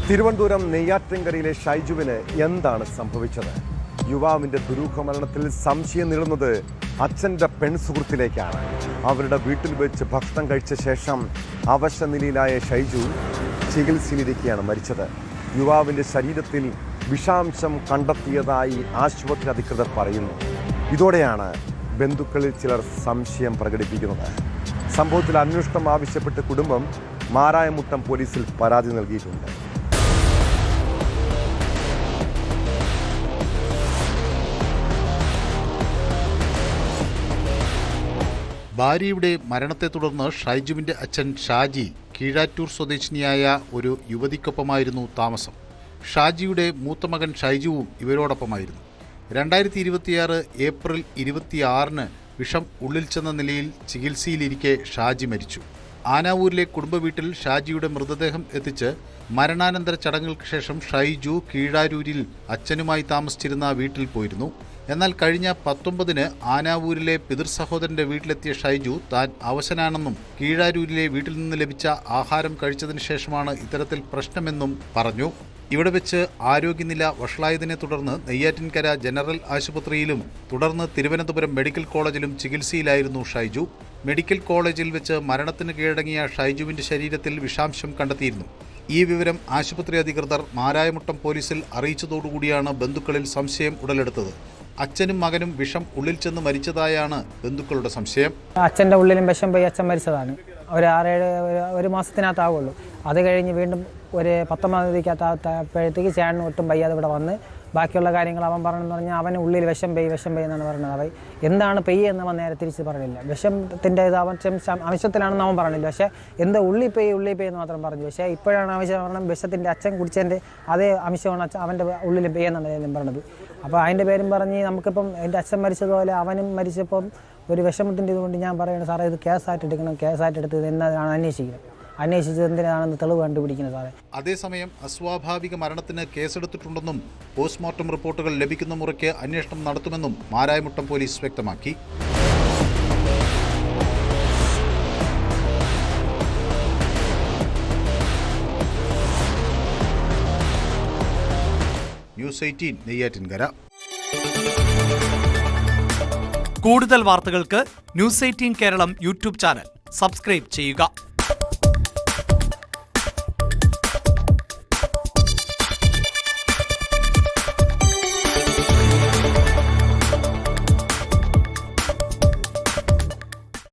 തിരുവനന്തപുരം നെയ്യാറ്റിൻകരയിലെ ഷൈജുവിന് എന്താണ് സംഭവിച്ചത്? യുവാവിന്റെ ദുരൂഹ മരണത്തിൽ സംശയം നീളുന്നത് അച്ഛൻ്റെ പെൺസുഹൃത്തിലേക്കാണ്. അവരുടെ വീട്ടിൽ വെച്ച് ഭക്ഷണം കഴിച്ച ശേഷം അവശനിലയിലായ ഷൈജു ചികിത്സയിലിരിക്കെയാണ് മരിച്ചത്. യുവാവിന്റെ ശരീരത്തിൽ വിഷാംശം കണ്ടെത്തിയതായി ആശുപത്രി അധികൃതർ പറയുന്നു. ഇതോടെയാണ് ബന്ധുക്കളിൽ ചിലർ സംശയം പ്രകടിപ്പിക്കുന്നത്. സംഭവത്തിൽ അന്വേഷണം ആവശ്യപ്പെട്ട് കുടുംബം മാരായമുട്ടം പോലീസിൽ പരാതി നൽകിയിട്ടുണ്ട്. ഭാര്യയുടെ മരണത്തെ തുടർന്ന് ഷൈജുവിന്റെ അച്ഛൻ ഷാജി കീഴാറ്റൂർ സ്വദേശിനിയായ ഒരു യുവതിക്കൊപ്പമായിരുന്നു താമസം. ഷാജിയുടെ മൂത്ത മകൻ ഷൈജുവും ഇവരോടൊപ്പമായിരുന്നു. 2026 ഏപ്രിൽ 26 വിഷം ഉള്ളിൽ ചെന്ന നിലയിൽ ചികിത്സയിലിരിക്കെ ഷാജി മരിച്ചു. ആനാവൂരിലെ കുടുംബ വീട്ടിൽ ഷാജിയുടെ മൃതദേഹം എത്തിച്ച് മരണാനന്തര ചടങ്ങുകൾക്ക് ശേഷം ഷൈജു കീഴാരൂരിൽ അച്ഛനുമായി താമസിച്ചിരുന്ന വീട്ടിൽ പോയിരുന്നു. എന്നാൽ കഴിഞ്ഞ 19 ആനാവൂരിലെ പിതൃസഹോദരന്റെ വീട്ടിലെത്തിയ ഷൈജു താൻ അവശനാണെന്നും കീഴാരൂരിലെ വീട്ടിൽ നിന്ന് ലഭിച്ച ആഹാരം കഴിച്ചതിന് ശേഷമാണ് ഇത്തരത്തിൽ പ്രശ്നമെന്നും പറഞ്ഞു. ഇവിടെ വെച്ച് ആരോഗ്യനില വഷളായതിനെ തുടർന്ന് നെയ്യാറ്റിൻകര ജനറൽ ആശുപത്രിയിലും തുടർന്ന് തിരുവനന്തപുരം മെഡിക്കൽ കോളേജിലും ചികിത്സയിലായിരുന്നു ഷൈജു. മെഡിക്കൽ കോളേജിൽ വെച്ച് മരണത്തിന് കീഴടങ്ങിയ ഷൈജുവിന്റെ ശരീരത്തിൽ വിഷാംശം കണ്ടെത്തിയിരുന്നു. ഈ വിവരം ആശുപത്രി അധികൃതർ മാരായമുട്ടം പോലീസിൽ അറിയിച്ചതോടുകൂടിയാണ് ബന്ധുക്കളിൽ സംശയം ഉടലെടുത്തത്. അച്ഛനും മകനും വിഷം ഉള്ളിൽ ചെന്ന് മരിച്ചതായാണ് ബന്ധുക്കളുടെ സംശയം. അച്ഛൻ്റെ ഉള്ളിലും വിഷം പോയി അച്ഛൻ മരിച്ചതാണ്. ഒരു മാസത്തിനകത്താവുള്ളൂ. അത് കഴിഞ്ഞ് വീണ്ടും ഒരു 19 തീയതിക്കകത്തായപ്പോഴത്തേക്ക് ചേട്ടന് ഒട്ടും വയ്യാതെ ഇവിടെ വന്ന് ബാക്കിയുള്ള കാര്യങ്ങൾ അവൻ പറഞ്ഞെന്ന് പറഞ്ഞാൽ അവന് ഉള്ളിൽ വിഷം പെയ്യ് എന്നാണ് പറഞ്ഞത്. അവൻ എന്താണ് പെയ്യ് എന്ന് അവൻ നേരെ തിരിച്ച് പറഞ്ഞില്ല. വിഷത്തിൻ്റെ ഇത് അവൻ ആവശ്യത്തിലാണെന്ന് അവൻ പറഞ്ഞില്ല. പക്ഷേ എന്താ ഉള്ളി പെയ്യ് എന്ന് മാത്രം പറഞ്ഞു. പക്ഷേ ഇപ്പോഴാണ് ആവശ്യം പറഞ്ഞാൽ വിഷത്തിൻ്റെ അച്ഛൻ കുടിച്ചതിൻ്റെ അതേ അംശമാണ് അവൻ്റെ ഉള്ളിൽ പെയ്യെന്നാണ് പറഞ്ഞത്. അപ്പോൾ അതിൻ്റെ പേരും പറഞ്ഞ് നമുക്കിപ്പം എൻ്റെ അച്ഛൻ മരിച്ചതുപോലെ അവനും മരിച്ചപ്പം ഒരു വിഷമത്തിൻ്റെ ഇതുകൊണ്ട് ഞാൻ പറയുന്നത് സാറേ ഇത് കേസായിട്ട് എടുക്കണം, കേസായിട്ട് എടുത്തത് എന്നതാണ് അന്വേഷിച്ചത് എന്തിനാണെന്ന് തെളിവ് കണ്ടുപിടിക്കുന്നത് സാറേ. അതേസമയം അസ്വാഭാവിക മരണത്തിന് കേസെടുത്തിട്ടുണ്ടെന്നും പോസ്റ്റ്മോർട്ടം റിപ്പോർട്ടുകൾ ലഭിക്കുന്ന മുറയ്ക്ക് അന്വേഷണം നടത്തുമെന്നും മാരായമുട്ടം പോലീസ് വ്യക്തമാക്കി. ന്യൂസ് 18 നെയ്യാറ്റിൻകര. കൂടുതൽ വാർത്തകൾക്ക് news 18 Keralam YouTube channel subscribe ചെയ്യുക.